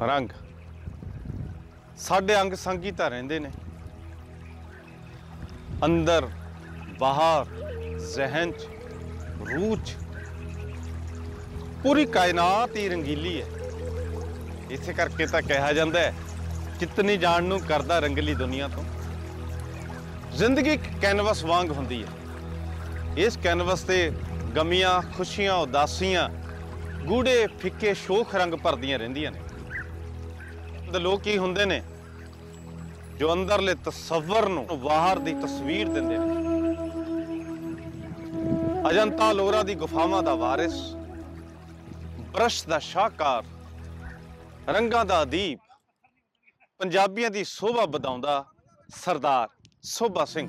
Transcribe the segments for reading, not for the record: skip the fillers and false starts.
रंग साडे अंग संग ही तां रहिंदे ने, अंदर बाहर जहन च रूह च पूरी कायनात ही रंगीली है। इसे करके तां कहा जाता है जितनी जान नूं करदा रंगली दुनिया तो। जिंदगी एक कैनवस वांग हुंदी है। इस कैनवस ते गमियां खुशियां उदासियां गूढ़े फिक्के शोख रंग भरदियां रहिंदियां ने। लोग की हुंदे ने जो अंदरले तसव्वुर नूं बाहर दी तस्वीर दिंदे ने। अजंता लोरा दी गुफावां दा वारिस, ब्रश दा शाहकार, रंगां दा अदीब, पंजाबियां दी शोभा वधाउंदा सरदार सोभा सिंह।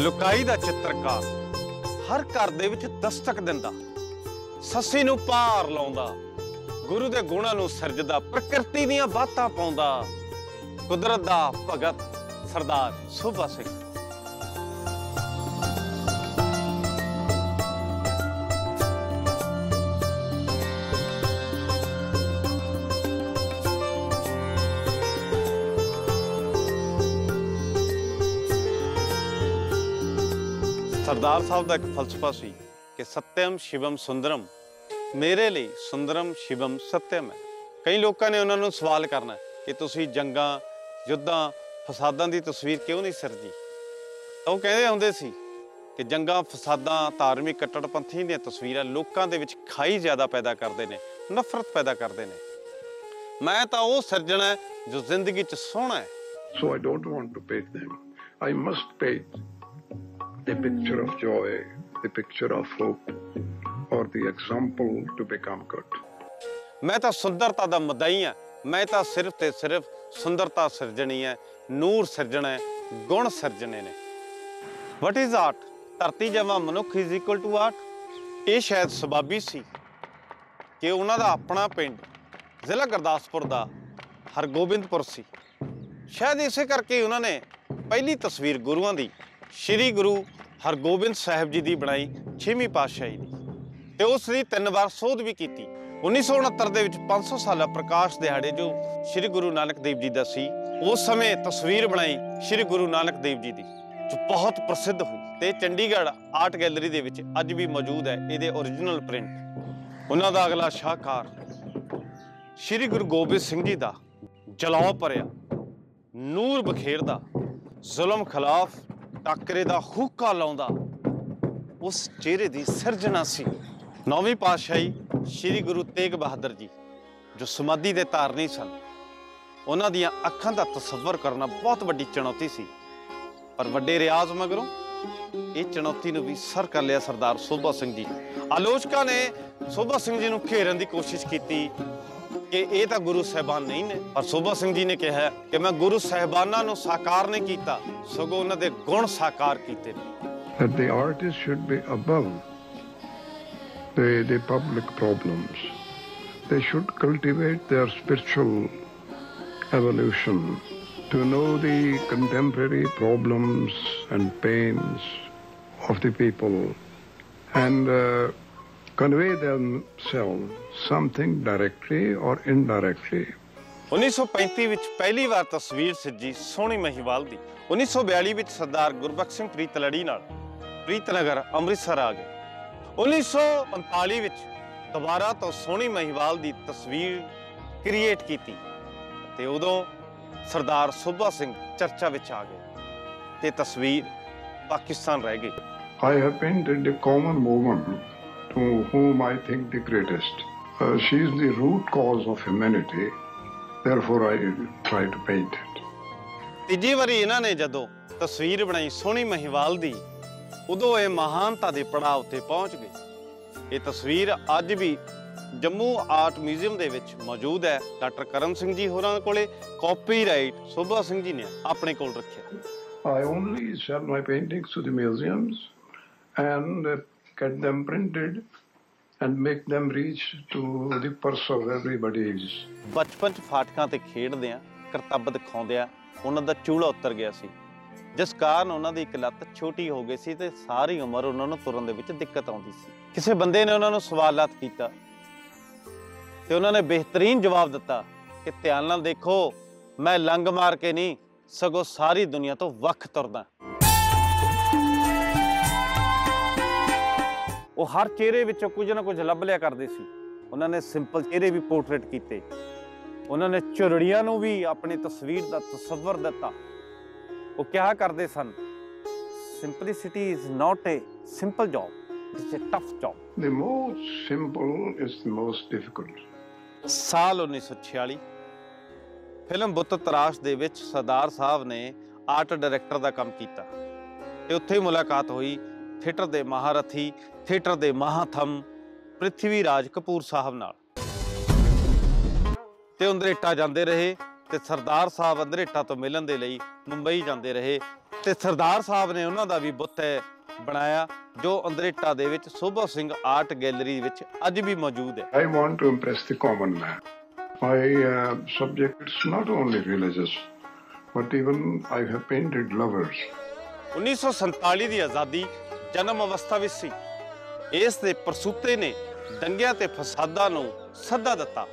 लुकाई दा चित्रकार हर घर दे विच दस्तक दिंदा, सस्सी नूं पार लाउंदा, गुरु दे गुणां नूं सिरजदा, प्रकृति दीआं बातां पाउंदा, कुदरत दा भगत सरदार सोभा सिंह। सरदार साहब का एक फलसफा सी कि सत्यम शिवम सुंदरम, मेरे लिए सुंदरम शिवम सत्यम है। कई लोगों ने उन्होंने सवाल करना कि तुसी जंगां युद्धां फसादां की तस्वीर क्यों नहीं सिरजी। तो वो कहते होंदे सी कि जंगां फसादां धार्मिक कट्टड़पंथी दी तस्वीरां लोकां दे विच खाई ज़्यादा पैदा करते हैं, नफरत पैदा करते हैं। मैं तो वो सिरजना है जो जिंदगी च सोहना है। So I don't want to paint them. I must paint the picture of joy, the picture of hope, or the example to become good. मैं तो सुंदरता दा मदाई हाँ। मैं तो सिर्फ ते सिर्फ सुंदरता सिरजनी है, नूर सिरजना है, गुण सिरजने ने। What is art? धरती जमा मनुख इज इक्वल टू आर्ट। ये शायद सबाबी सी कि उन्हां दा अपना पिंड जिला गुरदासपुर दा हरगोबिंदपुर सी। शायद इसे करके उन्होंने पहली तस्वीर गुरुआं दी श्री गुरु हरगोबिंद साहिब जी की बनाई 6वीं पातशाही की, ते उसकी 3 बार सोध भी की। 1969 दे विच 500 साला प्रकाश दिहाड़े जो श्री गुरु नानक देव जी का सी, उस समय तस्वीर बनाई श्री गुरु नानक देव जी की जो बहुत प्रसिद्ध हुई ते चंडीगढ़ आर्ट गैलरी दे विच अज भी मौजूद है। ये ओरिजिनल प्रिंट उन्हों का अगला शाहकार श्री गुरु गोबिंद सिंह जी का जलाओ भरिया नूर बखेरदा, जुल्म खिलाफ टाकरे दा हुक्का लाउंदा उस चेहरे की सिरजना सी। 9वीं पातशाही श्री गुरु तेग बहादुर जी जो समाधि दे धारनी सन, उन्हां दियां अखां दा तसव्वुर करना बहुत वड्डी चुनौती सी। पर वड्डे रियाज मगरों ये चुनौती नूं भी सर कर लिया सरदार सोभा सिंह जी। आलोचकों ने सोभा सिंह जी नूं घेरन की कोशिश की कि ये तो गुरु साहबान नहीं ने, पर सोभा सिंह जी ने कहा कि मैं गुरु साहबाना नूं साकार नहीं कीता, सगों उन्हां दे गुण साकार कीते ने। That the artist should be above the public problems. They should cultivate their spiritual evolution to know the contemporary problems and pains of the people and convey themselves something directly or indirectly. 1935 ਵਿੱਚ ਪਹਿਲੀ ਵਾਰ ਤਸਵੀਰ ਸਿਰਜੀ ਸੋਹਣੀ ਮਹੀਵਾਲ ਦੀ। 1942 ਵਿੱਚ ਸਰਦਾਰ ਗੁਰਬਖਸ਼ ਸਿੰਘ ਪ੍ਰੀਤਲੜੀ ਨਾਲ ਪ੍ਰੀਤਨਗਰ ਅੰਮ੍ਰਿਤਸਰ ਆ ਗਏ। 1945 ਵਿੱਚ ਦੁਬਾਰਾ ਤੋਂ ਸੋਹਣੀ ਮਹੀਵਾਲ ਦੀ ਤਸਵੀਰ ਕ੍ਰੀਏਟ ਕੀਤੀ ਤੇ ਉਦੋਂ ਸਰਦਾਰ ਸੋਭਾ ਸਿੰਘ ਚਰਚਾ ਵਿੱਚ ਆ ਗਏ ਤੇ ਤਸਵੀਰ ਪਾਕਿਸਤਾਨ ਰਹਿ ਗਈ। I have painted a common woman to whom I think the greatest. She is the root cause of humanity. Therefore, I try to paint it. ਤੀਜੀ ਵਾਰੀ ਇਹਨਾਂ ਨੇ ਜਦੋਂ ਤਸਵੀਰ ਬਣਾਈ ਸੋਹਣੀ ਮਹੀਵਾਲ ਦੀ, ਉਦੋਂ ਇਹ ਮਹਾਨਤਾ ਦੇ ਪੜਾਅ ਉੱਤੇ ਪਹੁੰਚ ਗਏ। ਇਹ ਤਸਵੀਰ ਅੱਜ ਵੀ ਜੰਮੂ ਆਰਟ ਮਿਊਜ਼ੀਅਮ ਦੇ ਵਿੱਚ ਮੌਜੂਦ ਹੈ। ਡਾਕਟਰ ਕਰਮ ਸਿੰਘ ਜੀ ਹੋਰਾਂ ਕੋਲੇ ਕਾਪੀਰਾਈਟ ਸੋਭਾ ਸਿੰਘ ਜੀ ਨੇ ਆਪਣੇ ਕੋਲ ਰੱਖਿਆ। I only sell my paintings to the museums and get them printed and make them reach to the purse of everybody. ਬਚਪਨ 'ਚ ਫਾਟਕਾਂ ਤੇ ਖੇਡਦੇ ਆ, ਕਰਤੱਬ ਦਿਖਾਉਂਦੇ ਆ, ਉਹਨਾਂ ਦਾ ਚੂੜਾ ਉਤਰ ਗਿਆ ਸੀ। ਜਿਸ ਕਾਰਨ ਉਹਨਾਂ ਦੀ ਇੱਕ ਲੱਤ ਛੋਟੀ ਹੋ ਗਈ ਸੀ ਤੇ ਸਾਰੀ ਉਮਰ ਉਹਨਾਂ ਨੂੰ ਤੁਰਨ ਦੇ ਵਿੱਚ ਦਿੱਕਤ ਆਉਂਦੀ ਸੀ। ਕਿਸੇ ਬੰਦੇ ਨੇ ਉਹਨਾਂ ਨੂੰ ਸਵਾਲਾਤ ਕੀਤਾ ਤੇ ਉਹਨਾਂ ਨੇ ਬਿਹਤਰੀਨ ਜਵਾਬ ਦਿੱਤਾ ਕਿ ਧਿਆਨ ਨਾਲ ਦੇਖੋ, ਮੈਂ ਲੰਗ ਮਾਰ ਕੇ ਨਹੀਂ ਸਗੋਂ ਸਾਰੀ ਦੁਨੀਆ ਤੋਂ ਵੱਖ ਤੁਰਦਾ। ਉਹ ਹਰ ਚਿਹਰੇ ਵਿੱਚੋਂ ਕੁਝ ਨਾ ਕੁਝ ਲੱਭ ਲਿਆ ਕਰਦੇ ਸੀ। ਉਹਨਾਂ ਨੇ ਸਿੰਪਲ ਚਿਹਰੇ ਵੀ ਪੋਰਟਰੇਟ ਕੀਤੇ, ਉਹਨਾਂ ਨੇ ਝੁਰੜੀਆਂ ਨੂੰ ਵੀ ਆਪਣੀ ਤਸਵੀਰ ਦਾ ਤਸੱਵਰ ਦਿੱਤਾ। ਉਹ ਕਿਹਾ ਕਰਦੇ ਸਨ, simplicity is not a simple job, it's a tough job. The most simple is the most difficult. ਸਾਲ 1946 ਫਿਲਮ ਬੁੱਤ ਤਰਾਸ਼ ਦੇ ਵਿੱਚ ਸਰਦਾਰ ਸਾਹਿਬ ਨੇ ਆਰਟ ਡਾਇਰੈਕਟਰ ਦਾ ਕੰਮ ਕੀਤਾ ਤੇ ਉੱਥੇ ਮੁਲਾਕਾਤ ਹੋਈ ਥੀਏਟਰ ਦੇ ਮਹਾਰਥੀ, ਥੀਏਟਰ ਦੇ ਮਹਾਥਮ ਪ੍ਰਿਥਵੀ ਰਾਜ ਕਪੂਰ ਸਾਹਿਬ ਨਾਲ। ਤੇ ਅੰਦਰੇਟਾ ਜਾਂਦੇ ਰਹੇ ਤੇ ਸਰਦਾਰ ਸਾਹਿਬ ਅੰਦਰੇਟਾ ਤੋਂ ਮਿਲਣ ਦੇ ਲਈ ਮੁੰਬਈ ਜਾਂਦੇ ਰਹੇ ਤੇ ਸਰਦਾਰ ਸਾਹਿਬ ਨੇ ਉਹਨਾਂ ਦਾ ਵੀ ਬੁੱਤ ਬਣਾਇਆ ਜੋ ਅੰਦਰੇਟਾ ਦੇ ਵਿੱਚ ਸੋਭਾ ਸਿੰਘ ਆਰਟ ਗੈਲਰੀ ਵਿੱਚ ਅੱਜ ਵੀ ਮੌਜੂਦ ਹੈ। I want to impress the common man. My subject is not only religious, but even I have painted lovers. 1947 ਦੀ ਆਜ਼ਾਦੀ ਜਨਮ ਅਵਸਥਾ ਵਿੱਚ ਸੀ। ਇਸ ਦੇ ਪ੍ਰਸੂਤੇ ਨੇ ਦੰਗਿਆਂ ਤੇ ਫਸਾਦਾਂ ਨੂੰ ਸੱਦਾ ਦਿੱਤਾ।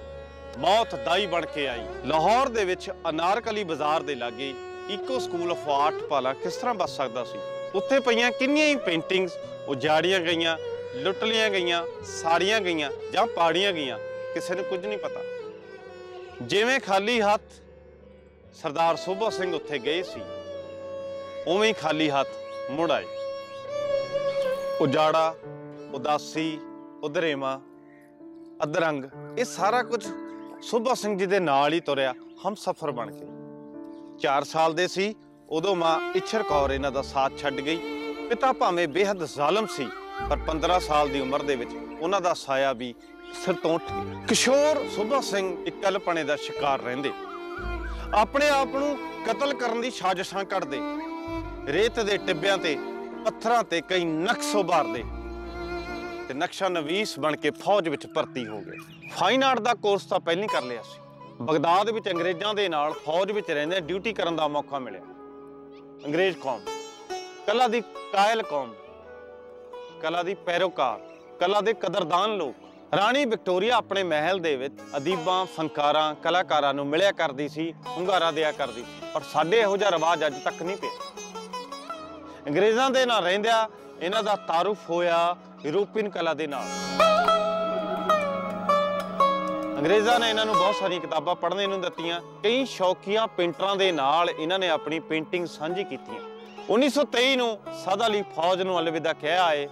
ਮੌਤ ਦਾਈ ਬਣ ਕੇ ਆਈ। ਲਾਹੌਰ ਦੇ ਵਿੱਚ ਅਨਾਰਕਲੀ ਬਾਜ਼ਾਰ ਦੇ ਲਾਗੇ ਇਕੋ ਸਕੂਲ ਆਫ ਆਰਟ ਭਲਾ ਕਿਸ ਤਰ੍ਹਾਂ ਬਚ ਸਕਦਾ ਸੀ। ਉੱਥੇ ਪਈਆਂ ਕਿੰਨੀਆਂ ਹੀ ਪੇਂਟਿੰਗਸ ਉਜਾੜੀਆਂ ਗਈਆਂ, ਲੁੱਟ ਲਈਆਂ ਗਈਆਂ, ਸਾੜੀਆਂ ਗਈਆਂ ਜਾਂ ਪਾੜੀਆਂ ਗਈਆਂ, ਕਿਸੇ ਨੂੰ ਕੁਝ ਨਹੀਂ ਪਤਾ। ਜਿਵੇਂ ਖਾਲੀ ਹੱਥ ਸਰਦਾਰ ਸੋਭਾ ਸਿੰਘ ਉੱਥੇ ਗਏ ਸੀ, ਉਵੇਂ ਹੀ ਖਾਲੀ ਹੱਥ ਮੁੜ ਆਏ। ਉਜਾੜਾ, ਉਦਾਸੀ, ਉਦਰੇਵਾਂ, ਅਧਰੰਗ, ਇਹ ਸਾਰਾ ਕੁਝ ਸੋਭਾ ਸਿੰਘ ਜੀ ਦੇ ਨਾਲ ਹੀ ਤੁਰਿਆ ਹਮਸਫਰ ਬਣ ਕੇ। 4 ਸਾਲ ਦੇ ਸੀ ਉਦੋਂ ਮਾਂ ਇੱਛਰ ਕੌਰ ਇਹਨਾਂ ਦਾ ਸਾਥ ਛੱਡ ਗਈ। ਪਿਤਾ ਭਾਵੇਂ ਬੇਹੱਦ ਜ਼ਾਲਮ ਸੀ, ਪਰ 15 ਸਾਲ ਦੀ ਉਮਰ ਦੇ ਵਿੱਚ ਉਹਨਾਂ ਦਾ ਸਾਇਆ ਵੀ ਸਿਰ ਤੋਂ ਉੱਠ ਗਿਆ। ਕਿਸ਼ੋਰ ਸੋਭਾ ਸਿੰਘ ਇਕੱਲਪਣੇ ਦਾ ਸ਼ਿਕਾਰ ਰਹਿੰਦੇ, ਆਪਣੇ ਆਪ ਨੂੰ ਕਤਲ ਕਰਨ ਦੀ ਸਾਜ਼ਿਸ਼ਾਂ ਘੜਦੇ, ਰੇਤ ਦੇ ਟਿੱਬਿਆਂ ਤੇ ਪੱਥਰਾਂ ਤੇ ਕਈ ਨਕਸ਼ ਉਭਾਰਦੇ ਤੇ ਨਕਸ਼ਾ ਨਵੀਸ ਬਣ ਕੇ ਫੌਜ ਵਿੱਚ ਭਰਤੀ ਹੋ ਗਏ। ਫਾਈਨ ਆਰਟ ਦਾ ਕੋਰਸ ਤਾਂ ਪਹਿਲਾਂ ਹੀ ਕਰ ਲਿਆ ਸੀ। ਬਗਦਾਦ ਵਿੱਚ ਅੰਗਰੇਜ਼ਾਂ ਦੇ ਨਾਲ ਫੌਜ ਵਿੱਚ ਰਹਿੰਦੇ ਡਿਊਟੀ ਕਰਨ ਦਾ ਮੌਕਾ ਮਿਲਿਆ। ਅੰਗਰੇਜ਼ ਕੌਮ, ਕਲਾ ਦੀ ਕਾਇਲ ਕੌਮ, ਕਲਾ ਦੀ ਪੈਰੋਕਾਰ, ਕਲਾ ਦੇ ਕਦਰਦਾਨ ਲੋਕ। ਰਾਣੀ ਵਿਕਟੋਰੀਆ ਆਪਣੇ ਮਹਿਲ ਦੇ ਵਿੱਚ ਅਦੀਬਾਂ, ਫਨਕਾਰਾਂ, ਕਲਾਕਾਰਾਂ ਨੂੰ ਮਿਲਿਆ ਕਰਦੀ ਸੀ, ਹੁੰਗਾਰਾ ਦਿਆ ਕਰਦੀ ਸੀ, ਪਰ ਸਾਡੇ ਇਹੋ ਜਿਹਾ ਰਿਵਾਜ ਅੱਜ ਤੱਕ ਨਹੀਂ ਪਿਆ। ਅੰਗਰੇਜ਼ਾਂ ਦੇ ਨਾਲ ਰਹਿੰਦਿਆਂ ਇਹਨਾਂ ਦਾ ਤਾਰੁਫ ਹੋਇਆ ਯੂਰਪੀਅਨ ਕਲਾ ਦੇ ਨਾਲ। ਅੰਗਰੇਜ਼ਾਂ ਨੇ ਇਹਨਾਂ ਨੂੰ ਬਹੁਤ ਸਾਰੀਆਂ ਕਿਤਾਬਾਂ ਪੜ੍ਹਨੇ ਨੂੰ ਦਿੱਤੀਆਂ। ਕਈ ਸ਼ੌਕੀਆ ਪੇਂਟਰਾਂ ਦੇ ਨਾਲ ਇਹਨਾਂ ਨੇ ਆਪਣੀ ਪੇਂਟਿੰਗ ਸਾਂਝੀ ਕੀਤੀਆਂ। 1923 ਨੂੰ ਸਦਾ ਲਈ ਫੌਜ ਨੂੰ ਅਲਵਿਦਾ ਕਿਹਾ ਏ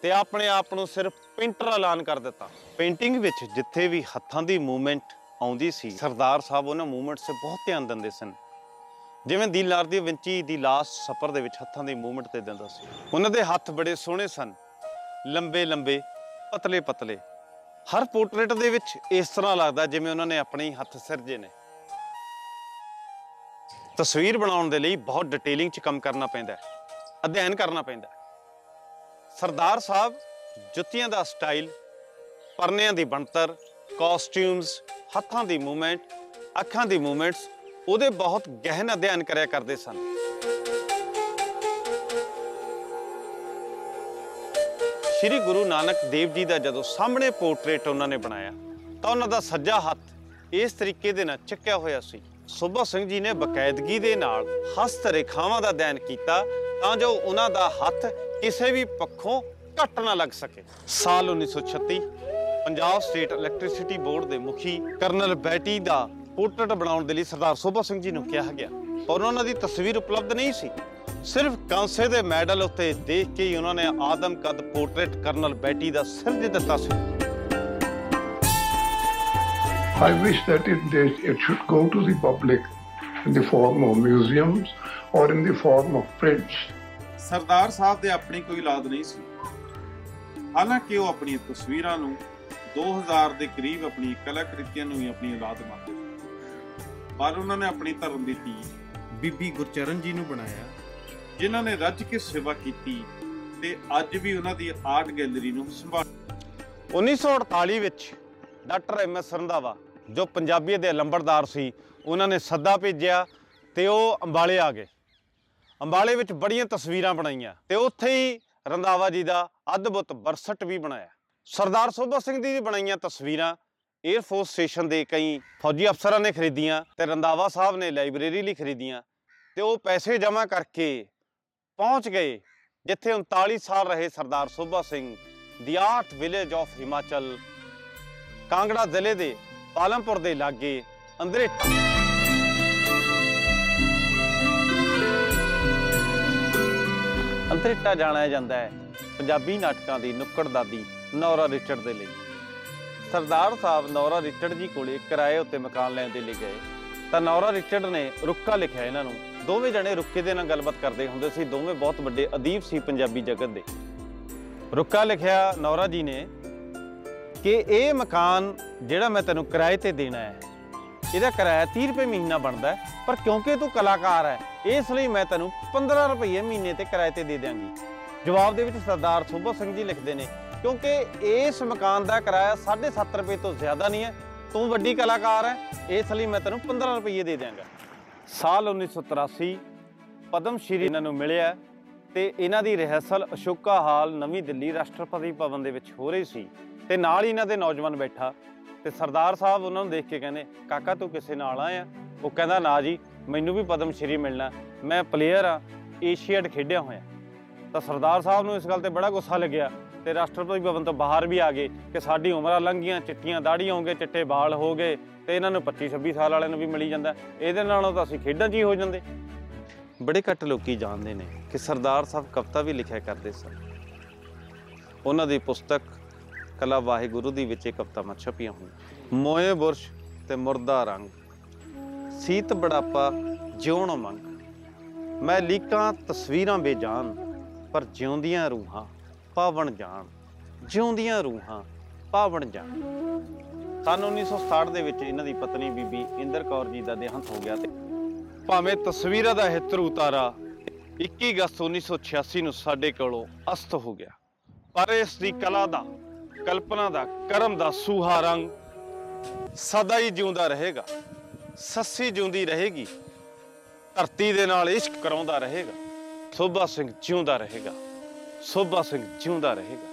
ਤੇ ਆਪਣੇ ਆਪ ਨੂੰ ਸਿਰਫ ਪੇਂਟਰ ਐਲਾਨ ਕਰ ਦਿੱਤਾ। ਪੇਂਟਿੰਗ ਵਿੱਚ ਜਿੱਥੇ ਵੀ ਹੱਥਾਂ ਦੀ ਮੂਵਮੈਂਟ ਆਉਂਦੀ ਸੀ, ਸਰਦਾਰ ਸਾਹਿਬ ਉਹਨਾਂ ਮੂਵਮੈਂਟਸ 'ਤੇ ਬਹੁਤ ਧਿਆਨ ਦਿੰਦੇ ਸਨ। ਜਿਵੇਂ ਦੀਨਾਰ ਦੀ ਵਿੰਚੀ ਦੀ ਲਾਸਟ ਸਫਰ ਦੇ ਵਿੱਚ ਹੱਥਾਂ ਦੀ ਮੂਵਮੈਂਟ ਤੇ ਦਿੰਦਾ ਸੀ। ਉਹਨਾਂ ਦੇ ਹੱਥ ਬੜੇ ਸੋਹਣੇ ਸਨ, ਲੰਬੇ ਲੰਬੇ, ਪਤਲੇ ਪਤਲੇ। ਹਰ ਪੋਰਟਰੇਟ ਦੇ ਵਿੱਚ ਇਸ ਤਰ੍ਹਾਂ ਲੱਗਦਾ ਜਿਵੇਂ ਉਹਨਾਂ ਨੇ ਆਪਣੇ ਹੱਥ ਸਿਰਜੇ ਨੇ। ਤਸਵੀਰ ਬਣਾਉਣ ਦੇ ਲਈ ਬਹੁਤ ਡਿਟੇਲਿੰਗ 'ਚ ਕੰਮ ਕਰਨਾ ਪੈਂਦਾ, ਅਧਿਐਨ ਕਰਨਾ ਪੈਂਦਾ। ਸਰਦਾਰ ਸਾਹਿਬ ਜੁੱਤੀਆਂ ਦਾ ਸਟਾਈਲ, ਪਰਨਿਆਂ ਦੀ ਬਣਤਰ, ਕਾਸਟਿਊਮਸ, ਹੱਥਾਂ ਦੀ ਮੂਵਮੈਂਟ, ਅੱਖਾਂ ਦੀ ਮੂਵਮੈਂਟਸ, ਉਹਦੇ ਬਹੁਤ ਗਹਿਨ ਅਧਿਐਨ ਕਰਿਆ ਕਰਦੇ ਸਨ। ਸ਼੍ਰੀ ਗੁਰੂ ਨਾਨਕ ਦੇਵ ਜੀ ਦਾ ਜਦੋਂ ਸਾਹਮਣੇ ਪੋਰਟਰੇਟ ਉਹਨਾਂ ਨੇ ਬਣਾਇਆ ਤਾਂ ਉਹਨਾਂ ਦਾ ਸੱਜਾ ਹੱਥ ਇਸ ਤਰੀਕੇ ਦੇ ਨਾਲ ਚੱਕਿਆ ਹੋਇਆ ਸੀ। ਸੋਭਾ ਸਿੰਘ ਜੀ ਨੇ ਬਕਾਇਦਗੀ ਦੇ ਨਾਲ ਹਸਤ ਰੇਖਾਵਾਂ ਦਾ ਅਧਿਐਨ ਕੀਤਾ ਤਾਂ ਜੋ ਉਹਨਾਂ ਦਾ ਹੱਥ ਕਿਸੇ ਵੀ ਪੱਖੋਂ ਘੱਟ ਨਾ ਲੱਗ ਸਕੇ। ਸਾਲ 1936 ਪੰਜਾਬ ਸਟੇਟ ਇਲੈਕਟ੍ਰਿਸਿਟੀ ਬੋਰਡ ਦੇ ਮੁਖੀ ਕਰਨਲ ਬੈਟੀ ਦਾ ਪੋਰਟਰੇਟ ਬਣਾਉਣ ਦੇ ਲਈ ਸਰਦਾਰ ਸੋਭਾ ਸਿੰਘ ਜੀ ਨੂੰ ਕਿਹਾ ਗਿਆ, ਪਰ ਉਹਨਾਂ ਦੀ ਤਸਵੀਰ ਉਪਲਬਧ ਨਹੀਂ ਸੀ। ਸਿਰਫ ਕਾਂਸੇ ਦੇ ਮੈਡਲ ਉੱਤੇ ਦੇਖ ਕੇ ਹੀ ਉਹਨਾਂ ਨੇ ਆਦਮ ਕਦ ਪੋਰਟਰੇਟ ਕਰਨਲ ਬੈਟੀ ਦਾ ਸਿਰਜ ਦਿੱਤਾ ਸੀ। I wish that it should go to the public in the form of museums or in the form of prints. ਸਰਦਾਰ ਸਾਹਿਬ ਦੇ ਆਪਣੀ ਕੋਈ ਔਲਾਦ ਨਹੀਂ ਸੀ, ਹਾਲਾਂਕਿ ਉਹ ਆਪਣੀਆਂ ਤਸਵੀਰਾਂ ਨੂੰ 2000 ਦੇ ਕਰੀਬ ਆਪਣੀ ਕਲਾਕ੍ਰਿਤੀਆਂ ਨੂੰ ਵੀ ਆਪਣੀ ਔਲਾਦ ਮੰਨਦੇ ਸੀ। ਪਰ ਉਹਨਾਂ ਨੇ ਆਪਣੀ ਧਰਮ ਦੀ ਧੀ ਬੀਬੀ ਗੁਰਚਰਨ ਜੀ ਨੂੰ ਬਣਾਇਆ, ਜਿਨ੍ਹਾਂ ਨੇ ਰੱਜ ਕੇ ਸੇਵਾ ਕੀਤੀ ਤੇ ਅੱਜ ਵੀ ਉਹਨਾਂ ਦੀ ਆਰਟ ਗੈਲਰੀ ਨੂੰ ਸੰਭਾਲ। 1948 ਵਿੱਚ ਡਾਕਟਰ MS ਰੰਧਾਵਾ ਜੋ ਪੰਜਾਬੀਅਤ ਦੇ ਲੰਬੜਦਾਰ ਸੀ, ਉਹਨਾਂ ਨੇ ਸੱਦਾ ਭੇਜਿਆ ਤੇ ਉਹ ਅੰਬਾਲੇ ਆ ਗਏ। ਅੰਬਾਲੇ ਵਿੱਚ ਬੜੀਆਂ ਤਸਵੀਰਾਂ ਬਣਾਈਆਂ ਤੇ ਉੱਥੇ ਹੀ ਰੰਧਾਵਾ ਜੀ ਦਾ ਅਦਭੁਤ ਬਰਸਟ ਵੀ ਬਣਾਇਆ। ਸਰਦਾਰ ਸੋਭਾ ਸਿੰਘ ਦੀ ਬਣਾਈਆਂ ਤਸਵੀਰਾਂ 에ਅਰਫੋਰਸ ਸਟੇਸ਼ਨ ਦੇ ਕਈ ਫੌਜੀ ਅਫਸਰਾਂ ਨੇ ਖਰੀਦੀਆਂ ਤੇ ਰੰਧਾਵਾ ਸਾਹਿਬ ਨੇ ਲਾਇਬ੍ਰੇਰੀ ਲਈ ਖਰੀਦੀਆਂ ਤੇ ਉਹ ਪੈਸੇ ਜਮ੍ਹਾਂ ਕਰਕੇ ਪਹੁੰਚ ਗਏ ਜਿੱਥੇ 39 ਸਾਲ ਰਹੇ ਸਰਦਾਰ ਸੋਭਾ ਸਿੰਘ ਦੀ art village of Himachal, Kangra ਜ਼ਿਲ੍ਹੇ ਦੇ ਪਾਲਮਪੁਰ ਦੇ ਲਾਗੇ ਅੰਦਰੇਟਾ। ਅੰਦਰੇਟਾ ਜਾਣਿਆ ਜਾਂਦਾ ਹੈ ਪੰਜਾਬੀ ਨਾਟਕਾਂ ਦੀ ਨੁੱਕੜ ਦਾਦੀ ਨੌਰਾ ਰਿਚੜ ਦੇ ਲਈ। ਸਰਦਾਰ ਸਾਹਿਬ ਨੌਰਾ ਰਿਚੜ ਜੀ ਕੋਲੇ ਕਿਰਾਏ ਉੱਤੇ ਮਕਾਨ ਲੈਣ ਦੇ ਲਈ ਗਏ ਤਾਂ ਨੌਰਾ ਰਿਚੜ ਨੇ ਰੁੱਕਾ ਲਿਖਿਆ ਇਹਨਾਂ ਨੂੰ। ਦੋਵੇਂ ਜਣੇ ਰੁੱਕੇ ਦੇ ਨਾਲ ਗੱਲਬਾਤ ਕਰਦੇ ਹੁੰਦੇ ਸੀ। ਦੋਵੇਂ ਬਹੁਤ ਵੱਡੇ ਅਦੀਬ ਸੀ ਪੰਜਾਬੀ ਜਗਤ ਦੇ। ਰੁੱਕਾ ਲਿਖਿਆ ਨੌਰਾ ਜੀ ਨੇ ਕਿ ਇਹ ਮਕਾਨ ਜਿਹੜਾ ਮੈਂ ਤੈਨੂੰ ਕਿਰਾਏ ਤੇ ਦੇਣਾ ਹੈ, ਇਹਦਾ ਕਿਰਾਇਆ 30 ਰੁਪਏ ਮਹੀਨਾ ਬਣਦਾ ਹੈ, ਪਰ ਕਿਉਂਕਿ ਤੂੰ ਕਲਾਕਾਰ ਹੈ ਇਸ ਲਈ ਮੈਂ ਤੈਨੂੰ 15 ਰੁਪਏ ਮਹੀਨੇ ਤੇ ਕਿਰਾਏ ਤੇ ਦੇ ਦਿਆਂਗੀ। ਜਵਾਬ ਦੇ ਵਿੱਚ ਸਰਦਾਰ ਸੋਭਾ ਸਿੰਘ ਜੀ ਲਿਖਦੇ ਨੇ ਕਿਉਂਕਿ ਇਸ ਮਕਾਨ ਦਾ ਕਿਰਾਇਆ 7.5 ਰੁਪਏ ਤੋਂ ਜ਼ਿਆਦਾ ਨਹੀਂ ਹੈ, ਤੂੰ ਵੱਡੀ ਕਲਾਕਾਰ ਹੈ ਇਸ ਲਈ ਮੈਂ ਤੈਨੂੰ 15 ਰੁਪਏ ਦੇ ਦਿਆਂਗਾ। ਸਾਲ 1983 ਪਦਮ ਸ਼੍ਰੀ ਇਹਨਾਂ ਨੂੰ ਮਿਲਿਆ ਤੇ ਇਹਨਾਂ ਦੀ ਰਿਹਰਸਲ ਅਸ਼ੋਕਾ ਹਾਲ ਨਵੀਂ ਦਿੱਲੀ ਰਾਸ਼ਟਰਪਤੀ ਭਵਨ ਦੇ ਵਿੱਚ ਹੋ ਰਹੀ ਸੀ ਤੇ ਨਾਲ ਹੀ ਇਹਨਾਂ ਦੇ ਨੌਜਵਾਨ ਬੈਠਾ ਤੇ ਸਰਦਾਰ ਸਾਹਿਬ ਉਹਨਾਂ ਨੂੰ ਦੇਖ ਕੇ ਕਹਿੰਦੇ, ਕਾਕਾ ਤੂੰ ਕਿਸੇ ਨਾਲ ਆਇਆ? ਉਹ ਕਹਿੰਦਾ, ਨਾ ਜੀ ਮੈਨੂੰ ਵੀ ਪਦਮ ਸ਼੍ਰੀ ਮਿਲਣਾ, ਮੈਂ ਪਲੇਅਰ ਆ, ਏਸ਼ੀਆਡ ਖੇਡਿਆ ਹੋਇਆ। ਤਾਂ ਸਰਦਾਰ ਸਾਹਿਬ ਨੂੰ ਇਸ ਗੱਲ ਤੇ ਬੜਾ ਗੁੱਸਾ ਲੱਗਿਆ ਤੇ ਰਾਸ਼ਟਰਪਤੀ ਭਵਨ ਤੋਂ ਬਾਹਰ ਵੀ ਆ ਗਏ ਕਿ ਸਾਡੀ ਉਮਰਾਂ ਲੰਘੀਆਂ, ਚਿੱਟੀਆਂ ਦਾੜੀਆਂ ਹੋ ਗਏ, ਚਿੱਟੇ ਵਾਲ ਹੋ ਗਏ ਤੇ ਇਹਨਾਂ ਨੂੰ 25-26 ਸਾਲ ਵਾਲਿਆਂ ਨੂੰ ਵੀ ਮਿਲੀ ਜਾਂਦਾ, ਇਹਦੇ ਨਾਲੋਂ ਤਾਂ ਅਸੀਂ ਖੇਡਾਂ 'ਚ ਹੀ ਹੋ ਜਾਂਦੇ। ਬੜੇ ਘੱਟ ਲੋਕੀ ਜਾਣਦੇ ਨੇ ਕਿ ਸਰਦਾਰ ਸਾਹਿਬ ਕਵਿਤਾ ਵੀ ਲਿਖਿਆ ਕਰਦੇ ਸਨ। ਉਹਨਾਂ ਦੀ ਪੁਸਤਕ ਕਲਾ ਵਾਹਿਗੁਰੂ ਦੀ ਵਿੱਚ ਇਹ ਕਵਿਤਾਵਾਂ ਛਪੀਆਂ ਹੋਈਆਂ। ਮੋਏ ਬੁਰਸ਼ ਤੇ ਮੁਰਦਾ ਰੰਗ, ਸੀਤ ਬੜਾਪਾ ਜਿਉਣ ਮੰਗ, ਮੈਂ ਲੀਕਾਂ ਤਸਵੀਰਾਂ ਬੇਜਾਨ, ਪਰ ਜਿਉਂਦੀਆਂ ਰੂਹਾਂ ਪਾਵਣ ਜਾਣ, ਜਿਉਂਦੀਆਂ ਰੂਹਾਂ ਪਾਵਣ ਜਾਣ। ਸੰਨ 1967 ਦੇ ਵਿੱਚ ਇਹਨਾਂ ਦੀ ਪਤਨੀ ਬੀਬੀ ਇੰਦਰ ਕੌਰ ਜੀ ਦਾ ਦੇਹਾਂਤ ਹੋ ਗਿਆ ਤੇ ਭਾਵੇਂ ਤਸਵੀਰਾਂ ਦਾ ਹਿੱਤਰ ਉਤਾਰਾ 21 ਅਗਸਤ 1986 ਨੂੰ ਸਾਡੇ ਕੋਲੋਂ ਅਸਤ ਹੋ ਗਿਆ, ਪਰ ਇਸ ਦੀ ਕਲਾ ਦਾ, ਕਲਪਨਾ ਦਾ, ਕਰਮ ਦਾ ਸੂਹਾ ਰੰਗ ਸਦਾ ਹੀ ਜਿਉਂਦਾ ਰਹੇਗਾ। ਸੱਸੀ ਜਿਉਂਦੀ ਰਹੇਗੀ, ਧਰਤੀ ਦੇ ਨਾਲ ਇਸ਼ਕ ਕਰਾਉਂਦਾ ਰਹੇਗਾ। ਸੋਭਾ ਸਿੰਘ ਜਿਉਂਦਾ ਰਹੇਗਾ, ਸੋਭਾ ਸਿੰਘ ਜਿਉਂਦਾ ਰਹੇਗਾ।